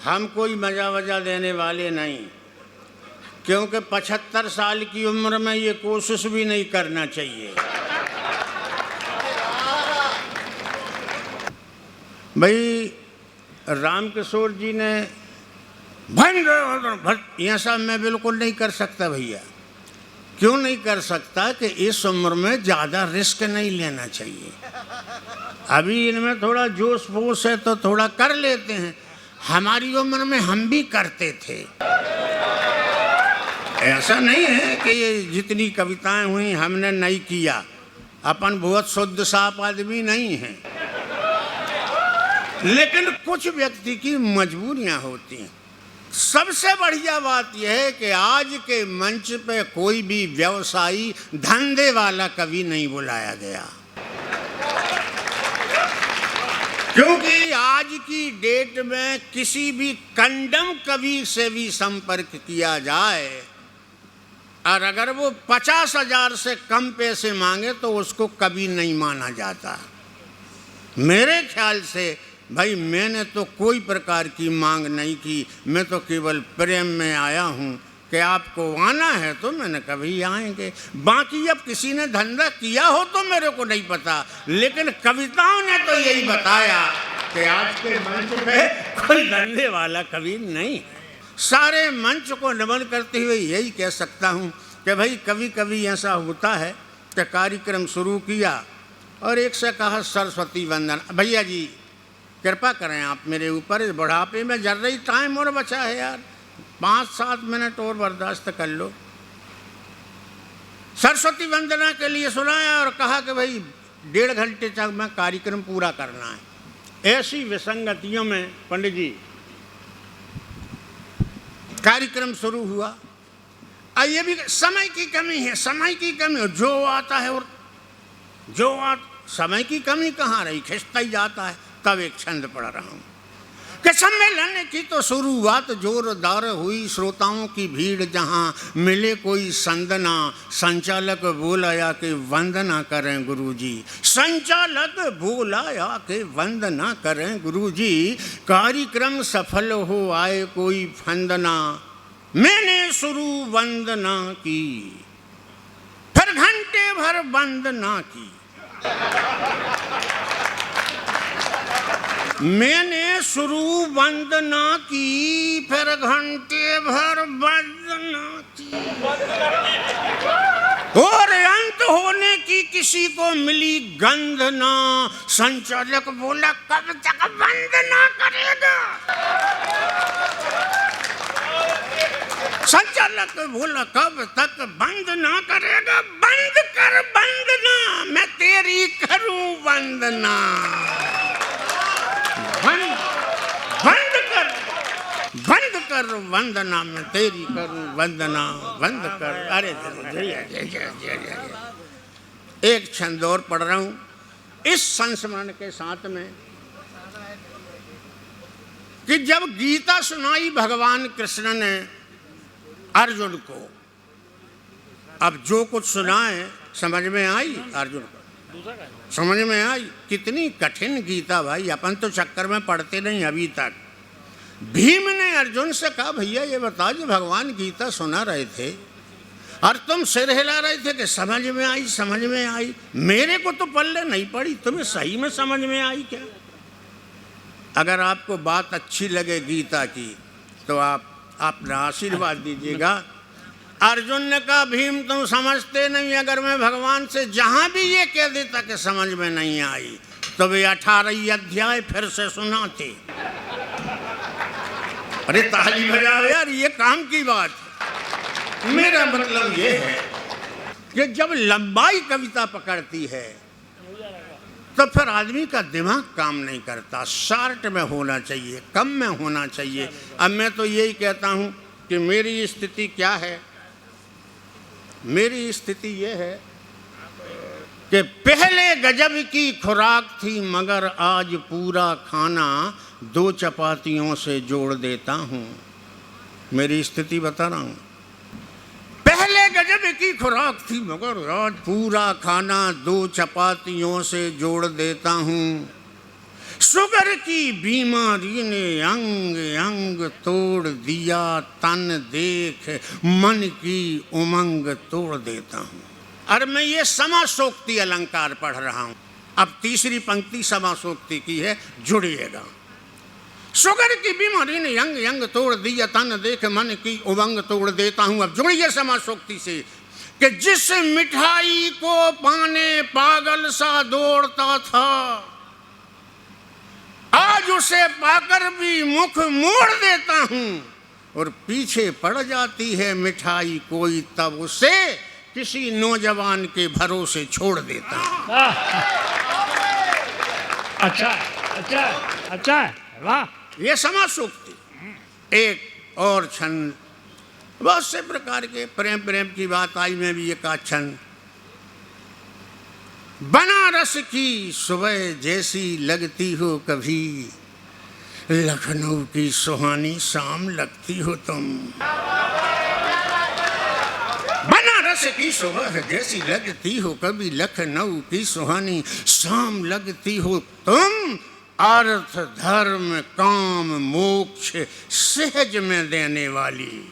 हम कोई मजा वजा देने वाले नहीं, क्योंकि 75 साल की उम्र में ये कोशिश भी नहीं करना चाहिए। भाई राम किशोर जी ने यह सब मैं बिल्कुल नहीं कर सकता भैया। क्यों नहीं कर सकता कि इस उम्र में ज़्यादा रिस्क नहीं लेना चाहिए। अभी इनमें थोड़ा जोश फोश है तो थोड़ा कर लेते हैं। हमारी उम्र में हम भी करते थे। ऐसा नहीं है कि ये जितनी कविताएं हुई हमने नहीं किया। अपन बहुत शुद्ध साफ आदमी नहीं हैं, लेकिन कुछ व्यक्ति की मजबूरियां होती हैं। सबसे बढ़िया बात यह है कि आज के मंच पे कोई भी व्यवसायी धंधे वाला कवि नहीं बुलाया गया, क्योंकि आज की डेट में किसी भी कंडम कवि से भी संपर्क किया जाए और अगर वो 50,000 से कम पैसे मांगे तो उसको कवि नहीं माना जाता। मेरे ख्याल से भाई मैंने तो कोई प्रकार की मांग नहीं की। मैं तो केवल प्रेम में आया हूँ कि आपको आना है तो मैंने कभी आएंगे। बाकी अब किसी ने धंधा किया हो तो मेरे को नहीं पता, लेकिन कविताओं ने तो यही बताया कि आज के मंच पे कोई धंधे वाला कवि नहीं। सारे मंच को नमन करते हुए यही कह सकता हूँ कि भाई कभी कभी ऐसा होता है कि कार्यक्रम शुरू किया और एक से कहा सरस्वती वंदन। भैया जी कृपा करें आप मेरे ऊपर, इस बुढ़ापे में जर रही टाइम और बचा है यार, 5-7 मिनट और बर्दाश्त कर लो। सरस्वती वंदना के लिए सुनाया और कहा कि भाई 1.5 घंटे तक में कार्यक्रम पूरा करना है। ऐसी विसंगतियों में पंडित जी कार्यक्रम शुरू हुआ। ये भी समय की कमी है, समय की कमी। जो आता है और समय की कमी कहाँ रही, खिंचता ही जाता है। तब एक छंद पढ़ रहा हूँ कि सम्मेलन की तो शुरुआत जोरदार हुई, श्रोताओं की भीड़ जहाँ मिले कोई संदना, संचालक बोलाया कि वंदना करें गुरुजी। संचालक बोलाया कि वंदना करें गुरुजी, कार्यक्रम सफल हो आए कोई फंदना। मैंने शुरू वंदना की, फिर घंटे भर वंदना की। मैंने शुरू वंदना की, फिर घंटे भर वंदना की, और अंत होने की किसी को मिली गंध ना। संचालक बोला कब तक वंदना करेगा। संचालक बोला कब तक वंदना करेगा। बंद कर वंदना, मैं तेरी करूं वंदना। बंद कर वंदना, मैं तेरी करूं वंदना। बंद कर। अरे एक छंद और पढ़ रहा हूं इस संस्मरण के साथ में कि जब गीता सुनाई भगवान कृष्ण ने अर्जुन को, अब जो कुछ सुनाए समझ में आई अर्जुन को, समझ में आई। कितनी कठिन गीता भाई, अपन तो चक्कर में पढ़ते नहीं अभी तक। भीम ने अर्जुन से कहा भैया ये बता जो भगवान गीता सुना रहे थे और तुम सिर हिला रहे थे कि समझ में आई, समझ में आई। मेरे को तो पल्ले नहीं पड़ी, तुम्हें सही में समझ में आई क्या? अगर आपको बात अच्छी लगे गीता की तो आप अपना आशीर्वाद दीजिएगा। अर्जुन ने कहा भीम तुम समझते नहीं, अगर मैं भगवान से जहां भी ये कह देता कि समझ में नहीं आई तो वे 18 अध्याय फिर से सुनाते। अरे ताली बजाओ यार, ये काम की बात है। मेरा मतलब ये है कि जब लंबाई कविता पकड़ती है तो फिर आदमी का दिमाग काम नहीं करता। शार्ट में होना चाहिए, कम में होना चाहिए। अब मैं तो यही कहता हूँ कि मेरी स्थिति क्या है। मेरी स्थिति ये है कि पहले गजब की खुराक थी मगर आज पूरा खाना 2 चपातियों से जोड़ देता हूँ। मेरी स्थिति बता रहा हूँ। पहले गजब की खुराक थी मगर आज पूरा खाना 2 चपातियों से जोड़ देता हूँ। शुगर की बीमारी ने अंग अंग तोड़ दिया, तन देख मन की उमंग तोड़ देता हूँ। और मैं ये समासोक्ति अलंकार पढ़ रहा हूँ। अब तीसरी पंक्ति समासोक्ति की है, जुड़िएगा। शुगर की बीमारी ने अंग अंग तोड़ दिया, तन देख मन की उमंग तोड़ देता हूँ। अब जुड़िए समासोक्ति से कि जिस मिठाई को पाने पागल सा दौड़ता था, आज उसे पाकर भी मुख मोड़ देता हूँ। और पीछे पड़ जाती है मिठाई कोई, तब उसे किसी नौजवान के भरोसे छोड़ देता हूँ। अच्छा अच्छा अच्छा, वाह। ये समासोक्ति। एक और छंद, बहुत से प्रकार के प्रेम प्रेम की बात आई में भी एक छंद। बनारस की सुबह जैसी लगती हो कभी, लखनऊ की सुहानी शाम लगती हो तुम। बनारस की सुबह जैसी लगती हो कभी, लखनऊ की सुहानी शाम लगती हो तुम। अर्थ धर्म काम मोक्ष सहज में देने वाली,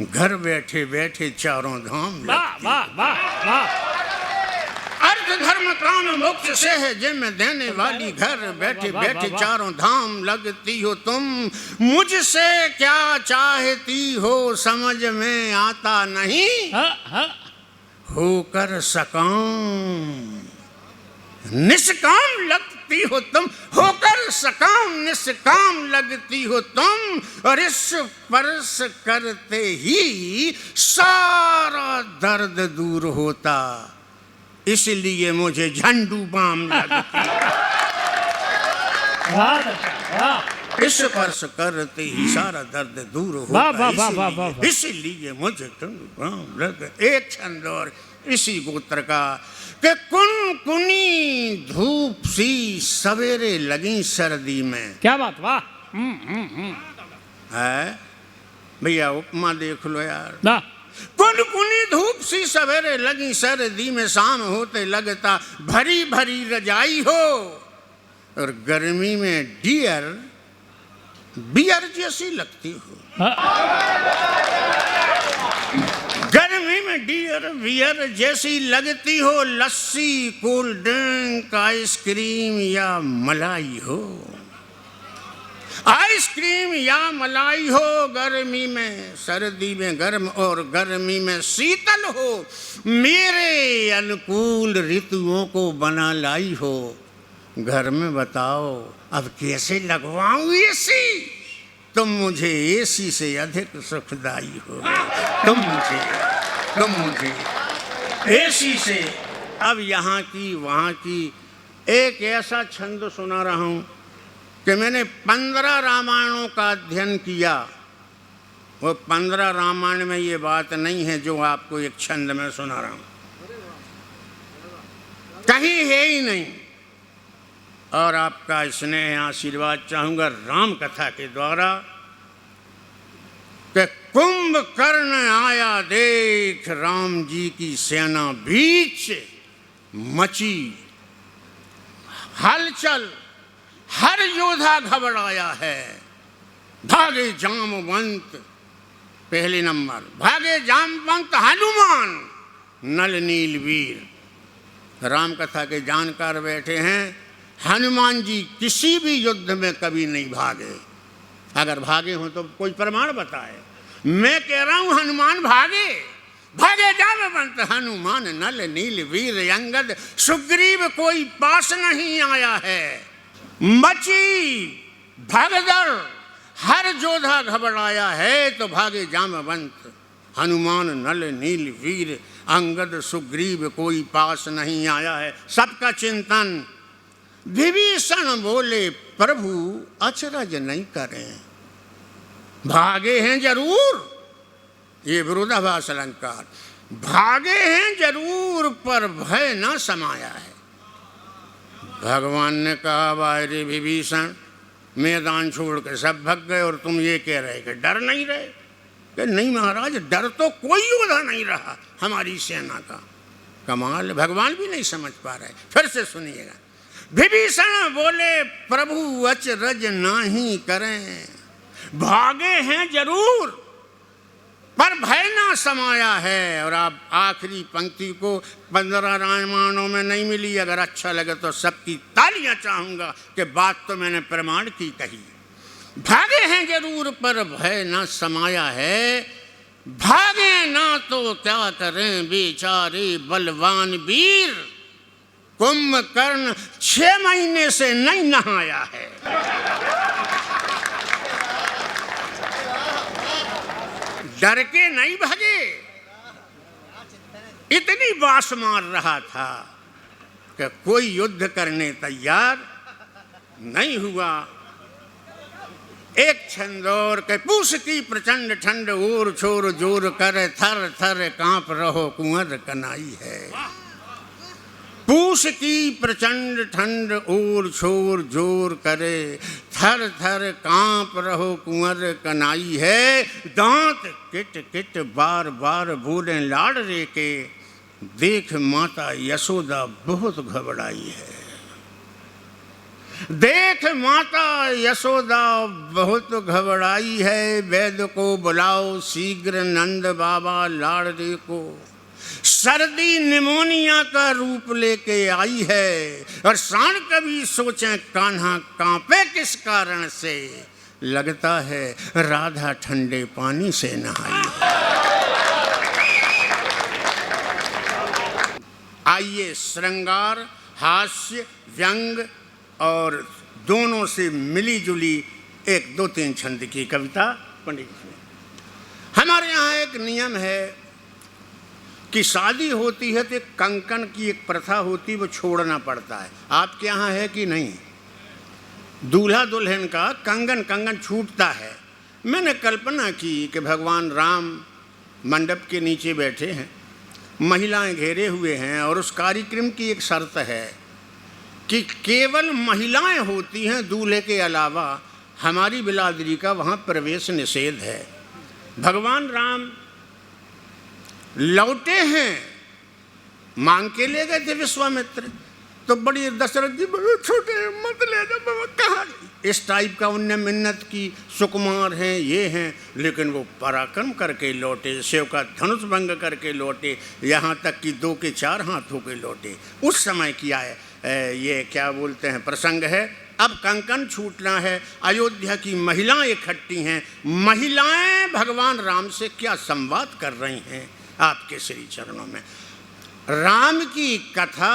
घर बैठे बैठे चारों धाम। वाह वाह वाह वाह। अर्थ धर्म काम मोक्ष सहज में देने वाली, घर बैठे बैठे चारों धाम लगती हो तुम। मुझसे क्या चाहती हो समझ में आता नहीं, होकर सकाम निष्काम लगती हो तुम। होकर सकाम निष्काम लगती हो तुम। और इस स्पर्श करते ही सारा दर्द दूर होता, इसलिए मुझे झंडू बाम लगती। इस स्पर्श करते ही सारा दर्द दूर होता, इसलिए मुझे झंडू बाम लगती। एक छंद और इसी गोत्र का कि कुनकुनी धूप सी सवेरे लगी सर्दी में। क्या बात, वाह। है भैया, उपमा देख लो यार। ना कुनकुनी धूप सी सवेरे लगी सर्दी में, शाम होते लगता भरी भरी रजाई हो। और गर्मी में डियर बियर जैसी लगती हो। गर्मी में डियर बियर जैसी लगती हो। लस्सी कोल्ड ड्रिंक आइसक्रीम या मलाई हो। आइसक्रीम या मलाई हो। गर्मी में सर्दी में गर्म और गर्मी में शीतल हो। मेरे अनुकूल ऋतुओं को बना लाई हो। घर में बताओ अब कैसे लगवाऊं एसी, तुम मुझे एसी से अधिक सुखदाई हो। तुम मुझे एसी से। अब यहाँ की वहाँ की एक ऐसा छंद सुना रहा हूँ कि मैंने 15 रामायणों का अध्ययन किया। वो 15 रामायण में ये बात नहीं है जो आपको एक छंद में सुना रहा हूँ, कहीं है ही नहीं। और आपका स्नेह आशीर्वाद चाहूँगा राम कथा के द्वारा कि कुंभकर्ण आया देख राम जी की सेना बीच, मची हलचल, हर योद्धा घबराया है। भागे जामवंत, पहले नंबर, भागे जामवंत हनुमान नल नील वीर। राम कथा के जानकार बैठे हैं। हनुमान जी किसी भी युद्ध में कभी नहीं भागे। अगर भागे हो तो कोई प्रमाण बताए। मैं कह रहा हूं हनुमान भागे। भागे जामवंत हनुमान नल नील वीर अंगद सुग्रीव कोई पास नहीं आया है। मची भगदड़, हर योद्धा घबराया है। तो भागे जामवंत हनुमान नल नील वीर अंगद सुग्रीव कोई पास नहीं आया है। सबका चिंतन। विभीषण बोले प्रभु अचरज नहीं करें, भागे हैं जरूर। ये विरोधाभास अलंकार। भागे हैं जरूर पर भय न समाया है। भगवान ने कहा भाई रे विभीषण, मैदान छोड़ के सब भाग गए और तुम ये कह रहे कि डर नहीं रहे। कि नहीं महाराज, डर तो कोई योद्धा नहीं रहा हमारी सेना का। कमाल, भगवान भी नहीं समझ पा रहे। फिर से सुनिएगा। विभीषण बोले प्रभु अचरज नाही करें, भागे हैं जरूर पर भय ना समाया है। और आप आखिरी पंक्ति को 15 रामायणों में नहीं मिली। अगर अच्छा लगे तो सबकी तालियां चाहूंगा कि बात तो मैंने प्रमाण की कही। भागे हैं जरूर पर भय ना समाया है, भागे ना तो क्या करें बेचारे बलवान वीर, कुंभकर्ण 6 महीने से नहीं नहाया है। डर के नहीं भागे, इतनी बास मार रहा था कि कोई युद्ध करने तैयार नहीं हुआ। एक छंदोर के पूस की प्रचंड ठंड ओर छोर जोर करे, थर थर कांप रहो कुंवर कनाई है। पूस की प्रचंड ठंड ओर छोर जोर करे, थर थर कांप रहो कुंवर कनाई है। दांत किट किट बार बार बोले लाड़ रे के, देख माता यशोदा बहुत घबराई है। देख माता यशोदा बहुत घबराई है, वैद्य को बुलाओ शीघ्र नंद बाबा लाड़ले को। सर्दी निमोनिया का रूप लेके आई है, और शान कभी सोचें कान्हा कांपे किस कारण से, लगता है राधा ठंडे पानी से नहाई है। आइए श्रृंगार, हास्य, व्यंग और दोनों से मिली जुली एक 2-3 छंद की कविता पंडित जी। हमारे यहाँ एक नियम है कि शादी होती है तो एक कंकन की एक प्रथा होती है, वो छोड़ना पड़ता है। आपके यहाँ है कि नहीं? दूल्हा दुल्हन का कंगन छूटता है। मैंने कल्पना की कि भगवान राम मंडप के नीचे बैठे हैं, महिलाएं घेरे हुए हैं, और उस कार्यक्रम की एक शर्त है कि केवल महिलाएं होती हैं, दूल्हे के अलावा हमारी बिरादरी का वहाँ प्रवेश निषेध है। भगवान राम लौटे हैं, मांग के ले गए थे विश्वामित्र, तो बड़ी दशरथ जी बहुत छोटे मत ले जाओ, कहाँ इस टाइप का उनने मिन्नत की, सुकुमार हैं ये हैं, लेकिन वो पराक्रम करके लौटे, शिव का धनुष भंग करके लौटे, यहाँ तक कि 2 के 4 हाथ होके लौटे। उस समय किया है ये क्या बोलते हैं प्रसंग है। अब कंकन छूटना है, अयोध्या की महिलाएं इकट्ठी हैं, महिलाएं भगवान राम से क्या संवाद कर रही हैं आपके श्री चरणों में। राम की कथा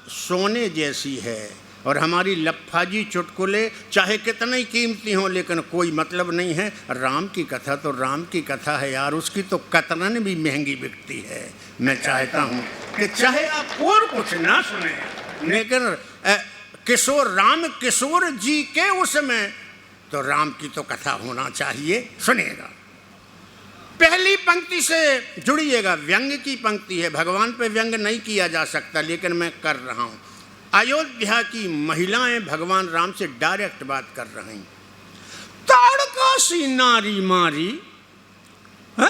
सोने जैसी है, और हमारी लफ्फाजी चुटकुले चाहे कितने ही कीमती हों लेकिन कोई मतलब नहीं है। राम की कथा तो राम की कथा है यार, उसकी तो कतरन भी महंगी बिकती है। मैं चाहता हूँ कि चाहे आप और कुछ ना सुने, लेकिन किशोर राम किशोर जी के उसमें तो राम की तो कथा होना चाहिए। सुनिएगा, पहली पंक्ति से जुड़िएगा। व्यंग की पंक्ति है, भगवान पे व्यंग नहीं किया जा सकता, लेकिन मैं कर रहा हूँ। अयोध्या की महिलाएं भगवान राम से डायरेक्ट बात कर रही हैं। ताड़का सी नारी मारी है?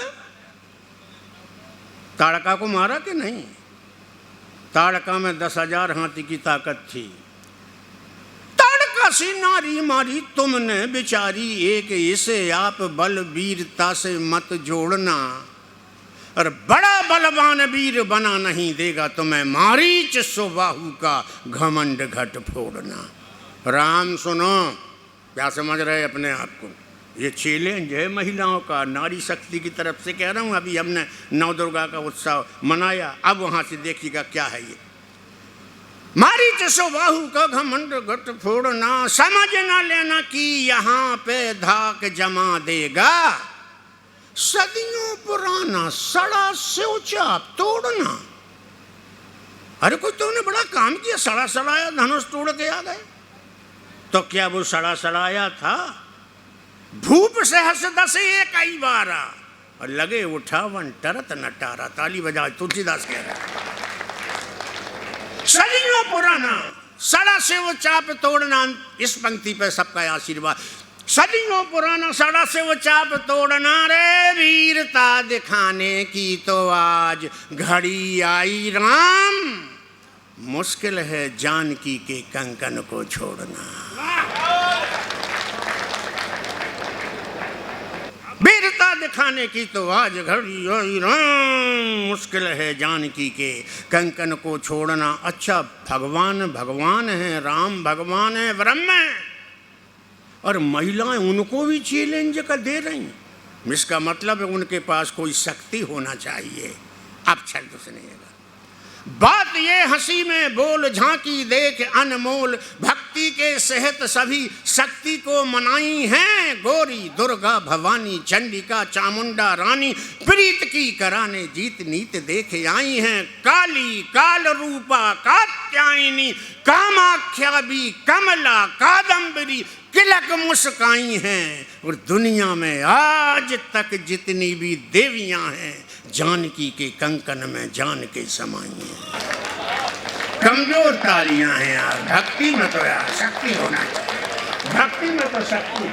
ताड़का को मारा कि नहीं? ताड़का में 10,000 हाथी की ताकत थी। ताड़का सी नारी मारी तुमने बिचारी, एक इसे आप बल वीरता से मत जोड़ना, और बड़ा बलवान वीर बना नहीं देगा तुम्हें मारीच सुबाहु का घमंड घट फोड़ना। राम सुनो, क्या समझ रहे अपने आप को? ये चैलेंज है महिलाओं का, नारी शक्ति की तरफ से कह रहा हूँ। अभी हमने नव दुर्गा का उत्सव मनाया, अब वहाँ से देखिएगा क्या है ये। मारीच सुबाहु का घमंड घट फोड़ना, समझ ना लेना कि यहाँ पे धाक जमा देगा, सदियों पुराना सड़ा सिवचाप तोड़ना। अरे कोई तुमने बड़ा काम किया, सड़ा सड़ाया धनुष तोड़ के आ गए। तो क्या वो सड़ा सड़ाया था? भूप सहस 10 एक आई बारा, और लगे उठावन टरत नटारा। ताली बजा, तुलसीदास कह रहे। सदियों पुराना सड़ा सिवचाप तोड़ना, इस पंक्ति पे सबका आशीर्वाद। सदियों पुराना सड़ा से वो चाप तोड़ना रे, वीरता दिखाने की तो आज घड़ी आई राम। मुश्किल है जानकी के कंकन को छोड़ना। वीरता दिखाने की तो आज घड़ी आई राम, मुश्किल है जानकी के कंकन को छोड़ना। अच्छा, भगवान भगवान है, राम भगवान है, ब्रह्म है, और महिलाएं उनको भी चैलेंज कर दे रही। इसका मतलब है उनके पास कोई शक्ति होना चाहिए। अब छंद सुनिएगा। बात ये हंसी में बोल झांकी देख अनमोल, भक्ति के सहत सभी शक्ति को मनाई हैं। गोरी दुर्गा भवानी चंडिका चामुंडा रानी, प्रीत की कराने जीत नीत देख आई हैं। काली काल रूपा कात्यायनी, कामाख्या भी कमला कादम्बरी तिलक मुस्काई हैं। और दुनिया में आज तक जितनी भी देवियां हैं, जानकी के कंकन में जान के समाई हैं। कमजोर तालियां हैं यार, भक्ति में तो यार शक्ति होना चाहिए, भक्ति में तो शक्ति।